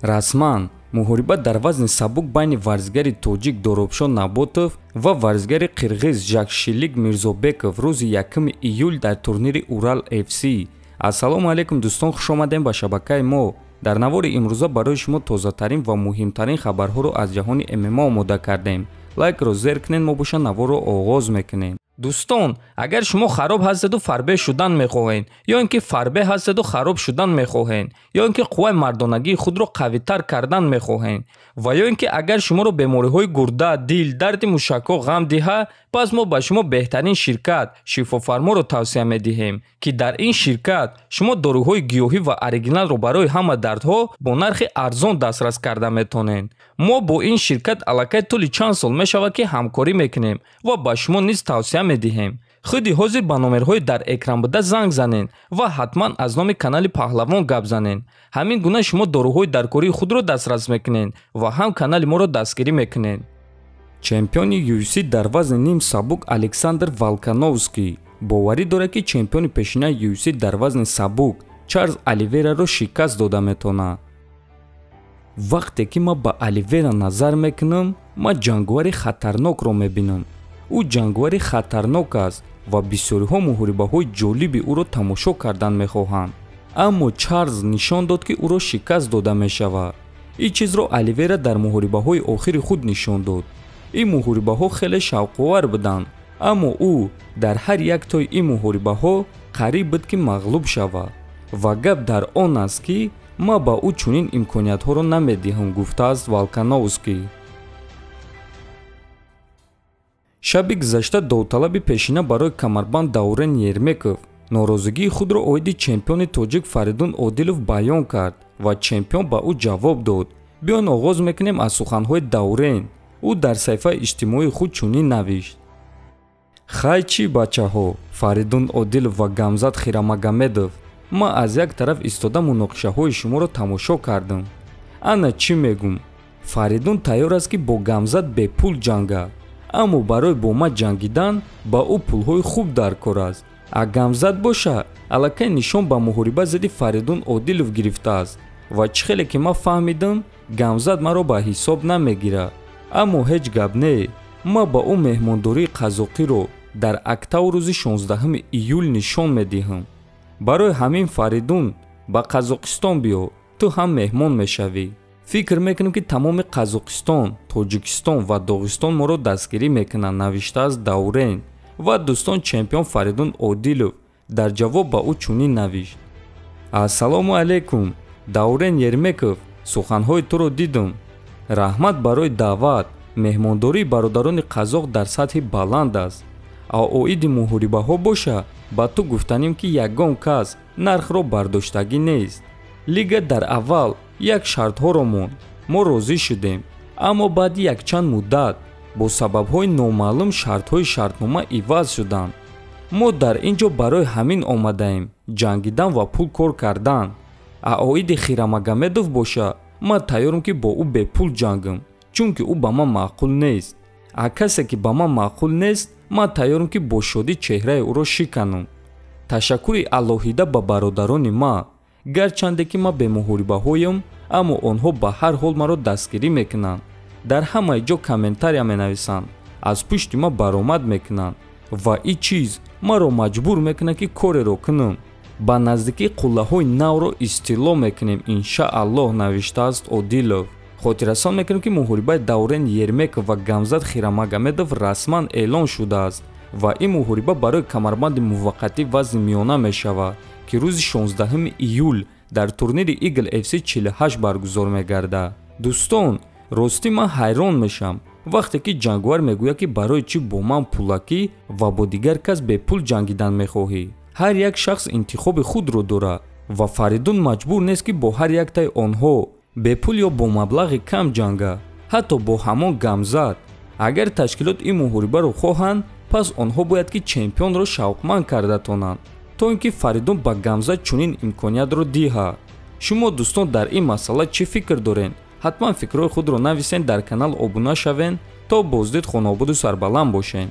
расман муҳориба дар вазни сабук байни варзигари тоҷик Доробшон Наботов ва варзигари қирғиз Жакшилик Мирзобеков рӯзи 1 июл дар турнири Урал FC. Ассалому алайкум дӯстон, хушомадем ба шабакаи мо. дар навори имрӯза барои шумо тозатарин ва муҳимтарин хабарҳоро аз ҷаҳони ММА омода кардем. лайкро зер кунед, мо боша наворро оғоз мекунем. дӯстон, агар шумо хароб ҳастеду фарбеҳ шудан мехоҳед, ё ин ки фарбеҳ ҳастеду хароб шудан мехоҳед, ё ин ки қувваи мардонагии худро қавитар кардан мехоҳед, ва ё ин ки агар шуморо бемориҳои гурда, дил, дарди мушакҳо ғам диҳа, пас мо ба шумо беҳтарин ширкат шифофарморо тавсия медиҳем, ки дар ин ширкат шумо доруҳои гиёҳӣ ва оригиналро барои ҳама дардҳо бо нархи арзон дастрас карда метонед. мо бо ин ширкат аллакай тӯли чанд сол мешавад ки ҳамкорӣ мекунем ва ба шумо низ тавсия медиҳем. худи ҳозир ба номерҳои дар экран буда занг занед ва ҳатман аз номи канали Паҳлавон гап занед. ҳамин гуна шумо доруҳои даркории худро дастрас мекунед ва ҳам канали моро дастгирӣ мекунед. чемпиони UFC дар вазни ним сабук Александр Волкановский боварӣ дорад ки чемпиони пешинаи UFC дар вазни сабук Чарлз Оливейраро шикаст дода метавонад. вақте ки ман ба Оливейра назар мекунам, ман ҷанговари хатарнокро мебинам. ӯ ҷанговари хатарнок аст ва бисёриҳо муҳорибаҳои ҷолиби ӯро тамошо кардан мехоҳанд. аммо Чарлз нишон дод ки ӯро шикаст дода мешавад. ин чизро Оливейра дар муҳорибаҳои охири худ нишон дод. ин муҳорибаҳо хеле шавқовар буданд, аммо ӯ дар ҳар яктои ин муҳорибаҳо қариб буд ки мағлуб шавад. ва гап дар он аст ки ман ба ӯ чунин имкониятҳоро намедиҳам, гуфтааст Волкановский. шаби гузашта довталаби пешина барои камарбанд Даурен Ермеков норозигии худро оиди чемпиони тоҷик Фаридун Одилов баён кард ва чемпион ба ӯ ҷавоб дод. биён оғоз мекунем аз суханҳои Даурен. ӯ дар саҳифаи иҷтимоии худ чунин навишт: хай чӣ бачаҳо, Фаридун Одилов ва Гамзат Хирамагомедов, ман аз як тараф истода муноқишаҳои шуморо тамошо кардам. ана чӣ мегӯм, Фаридун тайёр аст ки бо Гамзат бепул ҷангад, аммо барои бо ман ҷангидан ба ӯ пулҳои хуб дар кор аст. а Гамзат боша аллакай нишон ба муҳориба зидди Фаридун Одилов гирифтааст ва чӣ хеле ки ман фаҳмидам, Гамзат маро ба ҳисоб намегирад. аммо ҳеҷ гап не, ман ба ӯ меҳмондории қазоқиро дар Актау рӯзи 16 июл нишон медиҳам. барои ҳамин Фаридун, ба Қазоқистон биё, ту ҳам меҳмон мешавӣ. фикр мекунам ки тамоми Қазоқистон, Тоҷикистон ва Доғистон моро дастгирӣ мекунанд, навиштааст Даурен. ва дӯстон, чемпион Фаридун Одилов дар ҷавоб ба ӯ чунин навишт: ассалому алайкум, Даурен Ермеков, суханҳои туро дидам. раҳмат барои даъват. меҳмондории бародарони қазоқ дар сатҳи баланд аст. оиди муҳорибаҳо боша, ба ту гуфтанем ки ягон кас нархро бардоштагӣ нест. лига дар аввал як шартҳоро монд, мо розӣ шудем, аммо баъди якчанд муддат бо сабабҳои номаълум шартҳои шартнома иваз шуданд. мо дар ин ҷо барои ҳамин омадаем, ҷангидан ва пул кор кардан. оиди Хирамагомедов боша, ман тайёрам ки бо ӯ бепул ҷангам, чунки ӯ ба ман маъқул нест. касе ки ба ман маъқул нест, ман тайёрам ки бо шодӣ чеҳраи ӯро шиканам. ташаккури алоҳида ба бародарони ман. гарчанде ки ман бемуҳорибаҳоям, аммо онҳо ба ҳар ҳол маро дастгирӣ мекунанд. дар ҳамаи ҷо комментария менависанд, аз пушти ман баромад мекунанд ва ин чиз маро маҷбур мекунад ки кореро кунам. ба наздикии қуллаҳои навро истило мекунем, иншааллоҳ, навиштааст Одилов. хотиррасон мекунем ки муҳорибаи Даурен Ермеков ва Гамзат Хирамагомедов расман эълон шудааст ва ин муҳориба барои камарбанди муваққатӣ вазни миёна мешавад, ки рӯзи 16 июл дар турнири Eagle FC 48 баргузор мегардад. дӯстон, ростӣ ман ҳайрон мешам вақте ки ҷанговар мегӯяд ки барои чӣ бо ман пулакӣ ва бо дигар кас бепул ҷангидан мехоҳӣ. ҳар як шахс интихоби худро дорад ва Фаридун маҷбур нест ки бо ҳар яктаи онҳо бепул ё бо маблағи кам ҷанга, ҳатто бо ҳамон Гамзат. агар ташкилот ин муҳорибаро хоҳанд, пас онҳо бояд ки чемпионро шавқманд кардатонанд, то ин ки Фаридун ба Гамзат чунин имкониятро диҳад. шумо дӯстон дар ин масъала чӣ фикр доред? ҳатман фикрҳои худро нависед, дар канал обуна шавед. то боздид хонобуду сарбаланд бошед.